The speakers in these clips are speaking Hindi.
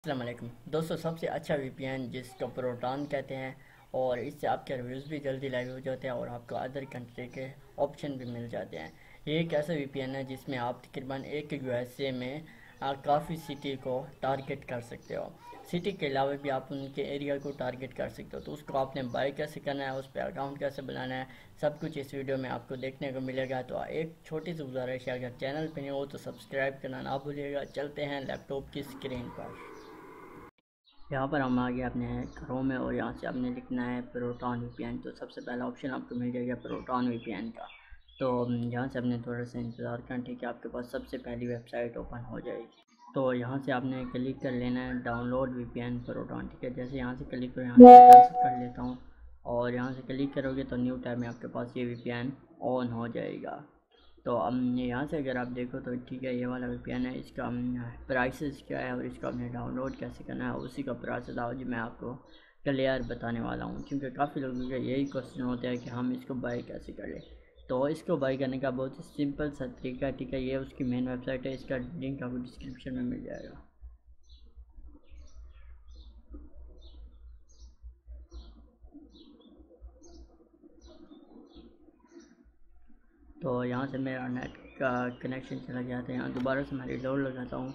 अस्सलाम वालेकुम दोस्तों। सबसे अच्छा वीपीएन जिसको प्रोटॉन कहते हैं, और इससे आपके रिव्यूज़ भी जल्दी लाइव हो जाते हैं और आपको अदर कंट्री के ऑप्शन भी मिल जाते हैं। ये एक ऐसा वीपीएन है जिसमें आप तकरीबन एक यूएसए में काफ़ी सिटी को टारगेट कर सकते हो। सिटी के अलावा भी आप उनके एरिया को टारगेट कर सकते हो। तो उसको आपने बाय कैसे करना है, उस पर अकाउंट कैसे बनाना है, सब कुछ इस वीडियो में आपको देखने को मिलेगा। तो एक छोटी सी गुजारिश है, अगर चैनल पर नहीं हो तो सब्सक्राइब करना ना भूलिएगा। चलते हैं लैपटॉप की स्क्रीन पर। यहाँ पर हम आ गए अपने क्रोम में और यहाँ से आपने लिखना है प्रोटॉन वीपीएन। तो सबसे पहला ऑप्शन आपको मिल जाएगा प्रोटॉन वीपीएन का। तो यहाँ से आपने थोड़ा सा इंतज़ार करना, ठीक है। आपके पास सबसे पहली वेबसाइट ओपन हो जाएगी। तो यहाँ से आपने क्लिक कर लेना है डाउनलोड वीपीएन प्रोटॉन, ठीक है। जैसे यहाँ से क्लिक करो, यहाँ से कैंसिल कर लेता हूँ और यहाँ से क्लिक करोगे तो न्यू टैब में आपके पास ये वीपीएन ऑन हो जाएगा। तो यहाँ से अगर आप देखो तो ठीक है, ये वाला वीपीएन है। इसका प्राइसेस क्या है और इसको आपने डाउनलोड कैसे करना है, उसी का प्राइसेस आज मैं आपको क्लियर बताने वाला हूँ। क्योंकि काफ़ी लोगों का यही क्वेश्चन होता है कि हम इसको बाय कैसे करें। तो इसको बाय करने का बहुत ही सिंपल सा तरीका है, ठीक है। ये उसकी मेन वेबसाइट है, इसका लिंक आपको डिस्क्रिप्शन में मिल जाएगा। तो यहाँ से मेरा नेट का कनेक्शन चला गया था। यहाँ दोबारा से मैं रिलोड लगाता हूँ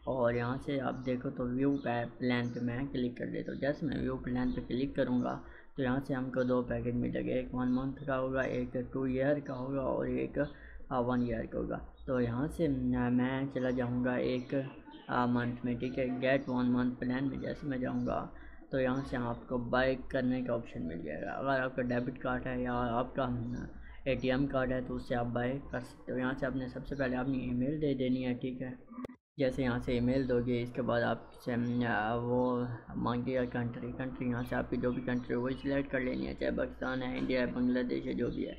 और यहाँ से आप देखो तो व्यू प्लान पे मैं क्लिक कर लेता हूँ। जैसे मैं व्यू प्लान पे क्लिक करूँगा तो यहाँ से हमको दो पैकेज मिलेंगे, एक 1 मंथ का होगा, एक 2 ईयर का होगा और एक 1 ईयर का होगा। तो यहाँ से मैं चला जाऊँगा एक मंथ में, ठीक है। गेट 1 मंथ प्लान में जैसे मैं जाऊँगा तो यहाँ से आपको बाय करने का ऑप्शन मिल जाएगा। अगर आपका डेबिट कार्ड है या आपका एटीएम कार्ड है तो उससे आप बाय कर सकते हो। यहाँ से आपने सबसे पहले अपनी ईमेल दे देनी है, ठीक है। जैसे यहाँ से ईमेल दोगे, इसके बाद आपसे वो मांगेगा कंट्री यहाँ से आपकी जो भी कंट्री है वही सिलेक्ट कर लेनी है, चाहे पाकिस्तान है, इंडिया है, बांग्लादेश है, जो भी है।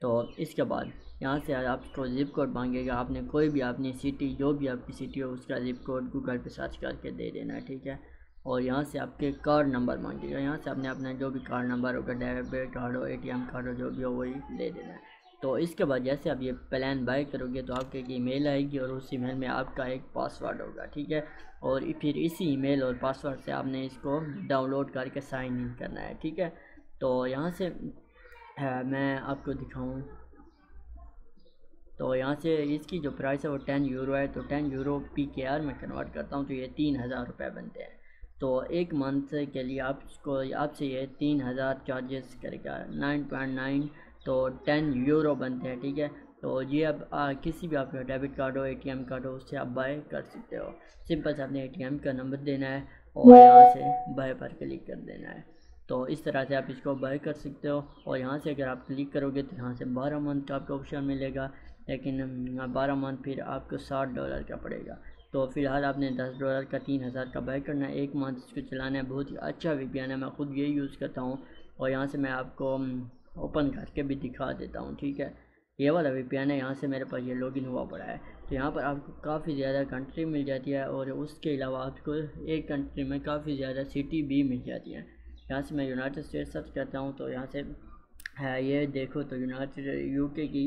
तो इसके बाद यहाँ से आपको ज़िप कोड मांगेगा। आपने कोई भी अपनी सिटी, जो भी आपकी सिटी हो, उसका ज़िप कोड गूगल पे सर्च करके दे देना है, ठीक है। और यहाँ से आपके कार्ड नंबर मांगेगा। यहाँ से आपने अपना जो भी कार्ड नंबर होगा, डेबिट कार्ड हो, एटीएम कार्ड हो, जो भी हो वही दे देना है। तो इसके बाद जैसे आप ये प्लान बाय करोगे तो आपके एक ईमेल आएगी और उस ईमेल में आपका एक पासवर्ड होगा, ठीक है। और फिर इसी ईमेल और पासवर्ड से आपने इसको डाउनलोड करके साइन इन करना है, ठीक है। तो यहाँ से मैं आपको दिखाऊँ तो यहाँ से इसकी जो प्राइस है वो 10 यूरो है। तो 10 यूरो PKR में कन्वर्ट करता हूँ तो ये 3000 रुपये बनते हैं। तो एक मंथ के लिए आपसे ये 3000 चार्जेस करेगा, 9.9। तो 10 यूरो बनते हैं, ठीक है। तो ये अब किसी भी आपका डेबिट कार्ड हो, एटीएम कार्ड हो, उससे आप बाय कर सकते हो। सिंपल से आपने एटीएम का नंबर देना है और यहाँ से बाय पर क्लिक कर देना है। तो इस तरह से आप इसको बाय कर सकते हो। और यहाँ से अगर आप क्लिक करोगे तो यहाँ से 12 मंथ का आपको ऑप्शन मिलेगा, लेकिन 12 मंथ फिर आपको $60 का पड़ेगा। तो फ़िलहाल आपने $10 का 3000 का बाय करना है, एक मंथ इसको चलाना है। बहुत ही अच्छा वीपीएन है, मैं ख़ुद यही यूज़ करता हूँ। और यहाँ से मैं आपको ओपन करके भी दिखा देता हूँ, ठीक है। ये वाला वीपीएन है, यहाँ से मेरे पास ये लॉगिन हुआ पड़ा है। तो यहाँ पर आपको काफ़ी ज़्यादा कंट्री मिल जाती है और उसके अलावा आपको एक कंट्री में काफ़ी ज़्यादा सिटी भी मिल जाती है। यहाँ से मैं यूनाइटेड स्टेट्स सर्च करता हूँ तो यहाँ से है, ये देखो तो यूनाइटेड यूके की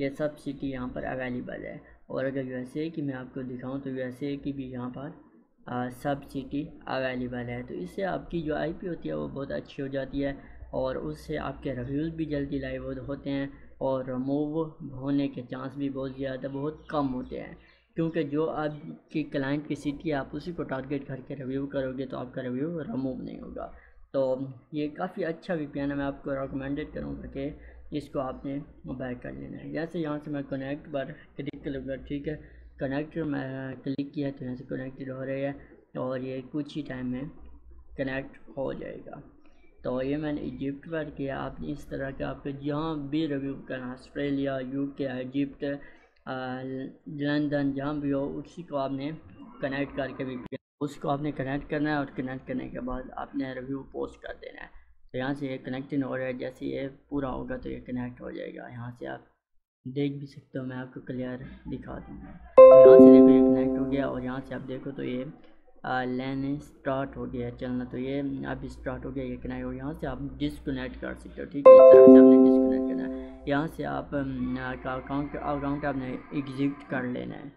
ये सब सिटी यहाँ पर अवेलेबल है। और अगर यूएसए की मैं आपको दिखाऊं तो यूएसए की भी यहाँ पर सब सिटी अवेलेबल है। तो इससे आपकी जो आईपी होती है वो बहुत अच्छी हो जाती है और उससे आपके रिव्यूज़ भी जल्दी लाइव होते हैं और रिमूव होने के चांस भी बहुत कम होते हैं। क्योंकि जो आपकी क्लाइंट की सिटी है आप उसी को टारगेट करके रिव्यू करोगे तो आपका रिव्यू रिमूव नहीं होगा। तो ये काफ़ी अच्छा वीपीएन है, मैं आपको रिकमेंडेड करूँगा कि इसको आपने बाय कर लेना है। जैसे यहाँ से मैं कनेक्ट पर क्लिक करूँगा, ठीक है। कनेक्ट मैं क्लिक किया तो यहाँ से कनेक्टेड हो रही है और ये कुछ ही टाइम में कनेक्ट हो जाएगा। तो ये मैंने इजिप्ट पर किया। आप इस तरह का आपको जहाँ भी रिव्यू करना, ऑस्ट्रेलिया, यूके, इजिप्ट, लंदन, जहाँ भी हो उसी को आपने कनेक्ट करके भी उसको आपने कनेक्ट करना है और कनेक्ट करने के बाद आपने रिव्यू पोस्ट कर देना है। तो यहाँ से ये कनेक्टिंग हो रहा है, जैसे ये पूरा होगा तो ये कनेक्ट हो जाएगा। यहाँ से आप देख भी सकते हो, मैं आपको क्लियर दिखा दूँगा। तो यहाँ से देखो ये कनेक्ट हो गया और यहाँ से आप देखो तो ये लेन स्टार्ट हो गया चलना। तो ये अब स्टार्ट हो गया, ये कनेक्ट हो गया। यहाँ से आप डिसकनेक्ट कर सकते हो, ठीक है। इस तरह से आपने डिसकनेक्ट करना है। यहाँ से आप अकाउंट आपने एग्जिट कर लेना है।